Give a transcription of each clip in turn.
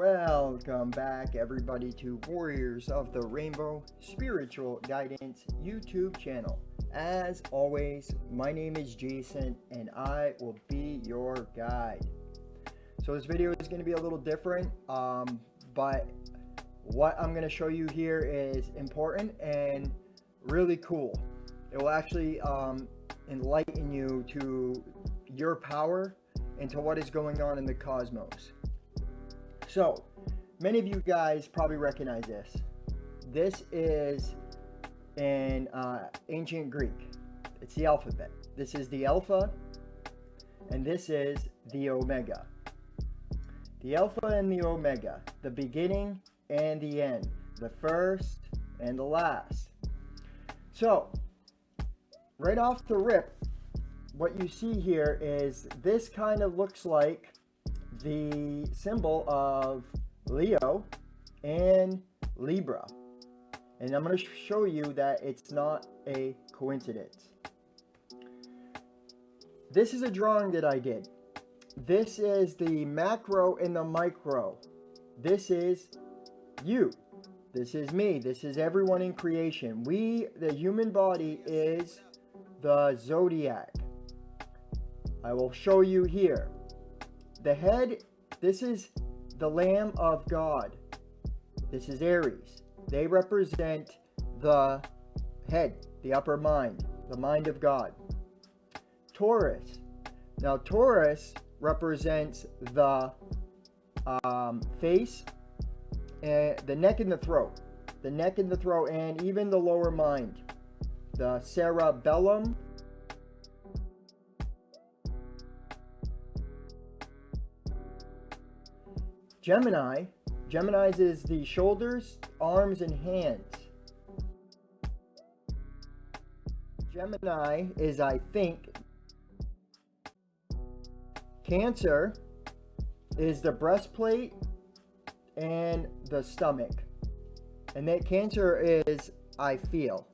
Welcome back, everybody, to Warriors of the Rainbow Spiritual Guidance YouTube channel. As always, my name is Jason and I will be your guide. So this video is going to be a little different, but what I'm going to show you here is important and really cool. It will actually enlighten you to your power and to what is going on in the cosmos. So, many of you guys probably recognize this. This is in ancient Greek. It's the alphabet. This is the Alpha, and this is the Omega. The Alpha and the Omega, the beginning and the end, the first and the last. So, right off the rip, what you see here is this kind of looks like the symbol of Leo and Libra. And I'm going to show you that it's not a coincidence. This is a drawing that I did. This is the macro and the micro. This is you. This is me. This is everyone in creation. The human body is the zodiac. I will show you here. The head, this is the Lamb of God. This is Aries. They represent the head, the upper mind, the mind of God. Taurus. Now Taurus represents the face, and the neck and the throat. The neck and the throat, and even the lower mind. The cerebellum. Gemini. Gemini's is the shoulders, arms, and hands. Gemini is, I think, Cancer is the breastplate and the stomach. And that Cancer is, I feel.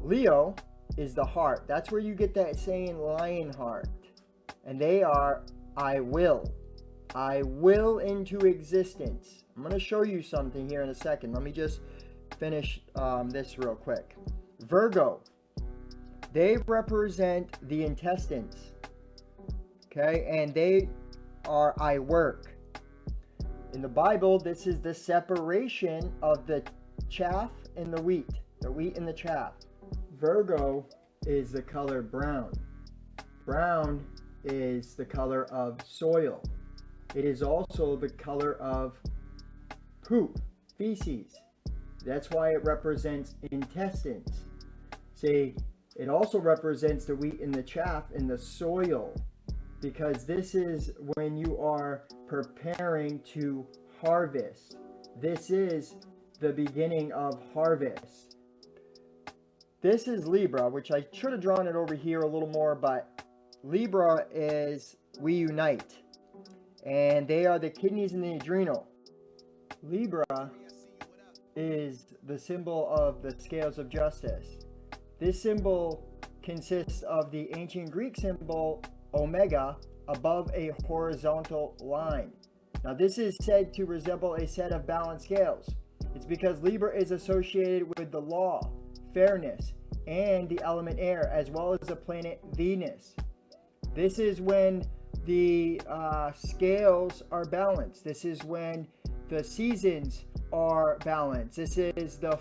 Leo is the heart. That's where you get that saying, lion heart. And they are, I will. I will into existence. I'm going to show you something here in a second. Let me just finish this real quick. Virgo. They represent the intestines. Okay? And they are I work. In the Bible, this is the separation of the chaff and the wheat. The wheat and the chaff. Virgo is the color brown. Brown is the color of soil. It is also the color of poop, feces. That's why it represents intestines. See, it also represents the wheat and the chaff in the soil, because this is when you are preparing to harvest. This is the beginning of harvest. This is Libra, which I should have drawn it over here a little more, but Libra is we unite. And they are the kidneys and the adrenal. Libra is the symbol of the scales of justice. This symbol consists of the ancient Greek symbol omega above a horizontal line. Now this is said to resemble a set of balanced scales. It's because Libra is associated with the law, fairness, and the element air, as well as the planet Venus. This is when the scales are balanced. This is when the seasons are balanced. This is the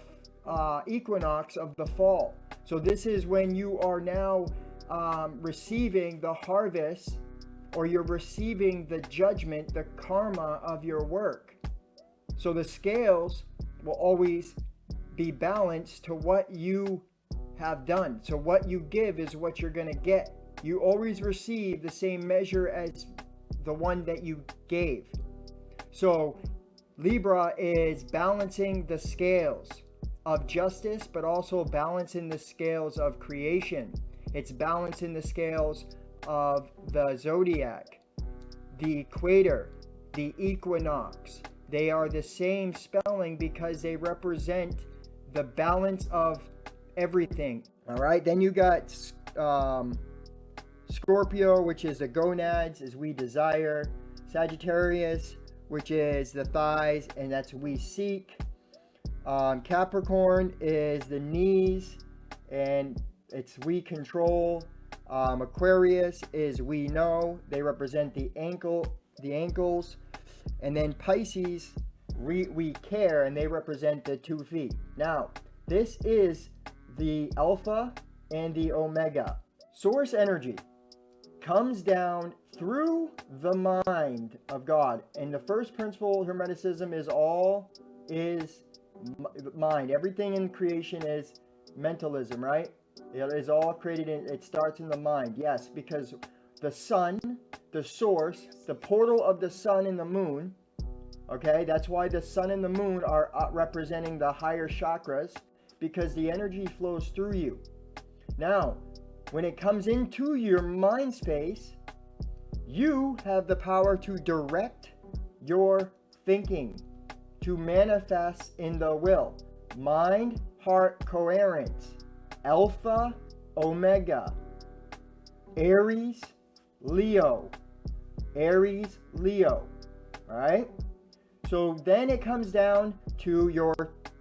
equinox of the fall. So this is when you are now receiving the harvest, or you're receiving the judgment, the karma of your work. So the scales will always be balanced to what you have done. So what you give is what you're going to get. You always receive the same measure as the one that you gave. So Libra is balancing the scales of justice, but also balancing the scales of creation. It's balancing the scales of the zodiac, the equator, the equinox. They are the same spelling because they represent the balance of everything. All right, then you got Scorpio, which is the gonads, as we desire. Sagittarius, which is the thighs, and that's we seek. Capricorn is the knees, and it's we control. Aquarius is we know. They represent the ankles. And then Pisces, we care, and they represent the 2 feet. Now, this is the Alpha and the Omega. Source energy comes down through the mind of God. And the first principle of Hermeticism is mind. Everything in creation is mentalism, right? It is all created it starts in the mind. Yes, because the sun, the source, the portal of the sun and the moon, okay, that's why the sun and the moon are representing the higher chakras, because the energy flows through you. Now, when it comes into your mind space, you have the power to direct your thinking, to manifest in the will. Mind, heart, coherence. Alpha, Omega. Aries, Leo. Aries, Leo. Alright? So then it comes down to your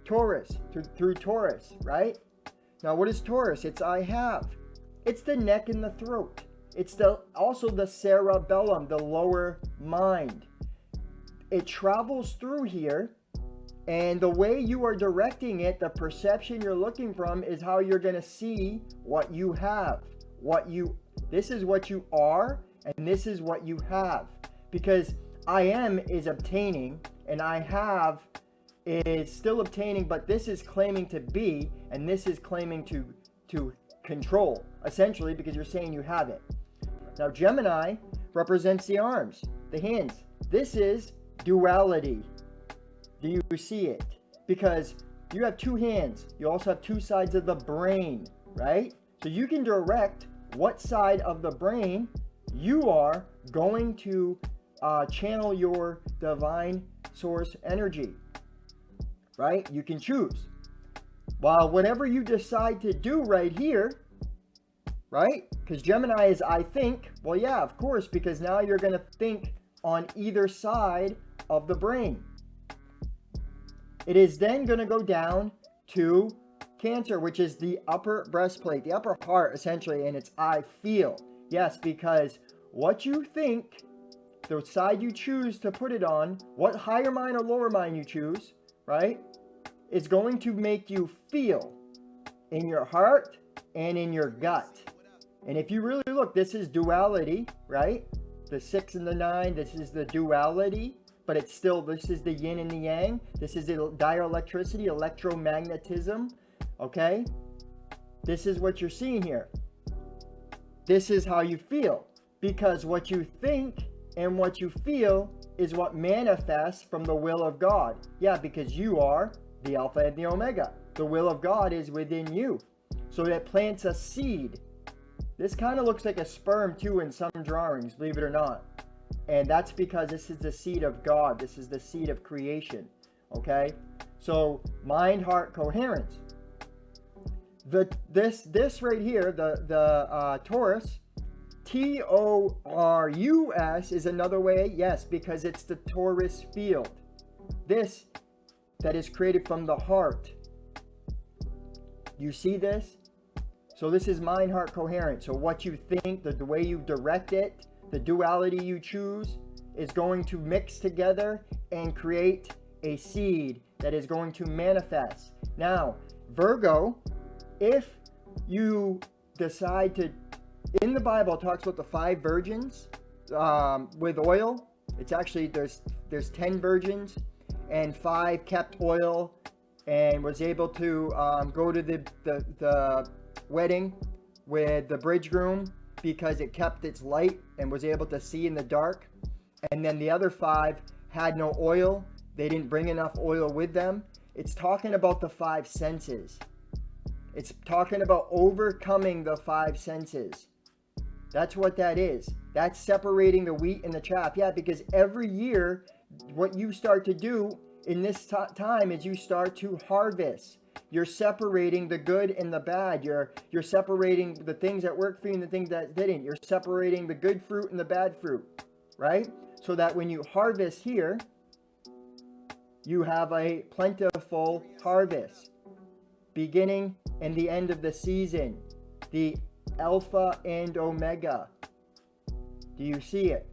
Taurus, through Taurus, right? Now what is Taurus? It's I have. It's the neck and the throat. It's also the cerebellum, the lower mind. It travels through here, and the way you are directing it, the perception you're looking from, is how you're going to see what you have. This is what you are, and this is what you have. Because I am is obtaining, and I have is still obtaining, but this is claiming to be, and this is claiming to control, essentially, because you're saying you have it. Now, Gemini represents the arms, the hands. This is duality. Do you see it? Because you have 2 hands. You also have 2 sides of the brain, right? So you can direct what side of the brain you are going to channel your divine source energy, right? You can choose. While whatever you decide to do right here, right? Because Gemini is I think. Well, yeah, of course, because now you're going to think on either side of the brain. It is then going to go down to Cancer, which is the upper breastplate, the upper heart, essentially, and it's I feel. Yes, because what you think, the side you choose to put it on, what higher mind or lower mind you choose, right, is going to make you feel in your heart and in your gut. And if you really look, this is duality, right? The 6 and the 9, this is the duality, but it's still, this is the yin and the yang. This is the dielectricity, electromagnetism, okay? This is what you're seeing here. This is how you feel, because what you think and what you feel is what manifests from the will of God. Yeah, because you are the Alpha and the Omega. The will of God is within you. So that plants a seed. This kind of looks like a sperm too in some drawings, believe it or not. And that's because this is the seed of God. This is the seed of creation. Okay? So, mind, heart, coherence. This right here, the Taurus, Taurus is another way, yes, because it's the Taurus field. This that is created from the heart. You see this? So this is mind, heart, coherence. So what you think, the way you direct it, the duality you choose is going to mix together and create a seed that is going to manifest. Now, Virgo, if you decide to, in the Bible it talks about the 5 virgins with oil. It's actually, there's 10 virgins and 5 kept oil and was able to go to the wedding with the bridegroom because it kept its light and was able to see in the dark. And then the other 5 had no oil. They didn't bring enough oil with them. It's talking about the 5 senses. It's talking about overcoming the 5 senses. That's what that is. That's separating the wheat and the chaff. Yeah, because every year, what you start to do in this time is you start to harvest. You're separating the good and the bad. You're separating the things that worked for you and the things that didn't. You're separating the good fruit and the bad fruit, right? So that when you harvest here, You have a plentiful harvest. Beginning and the end of the season. The Alpha and Omega. Do you see it?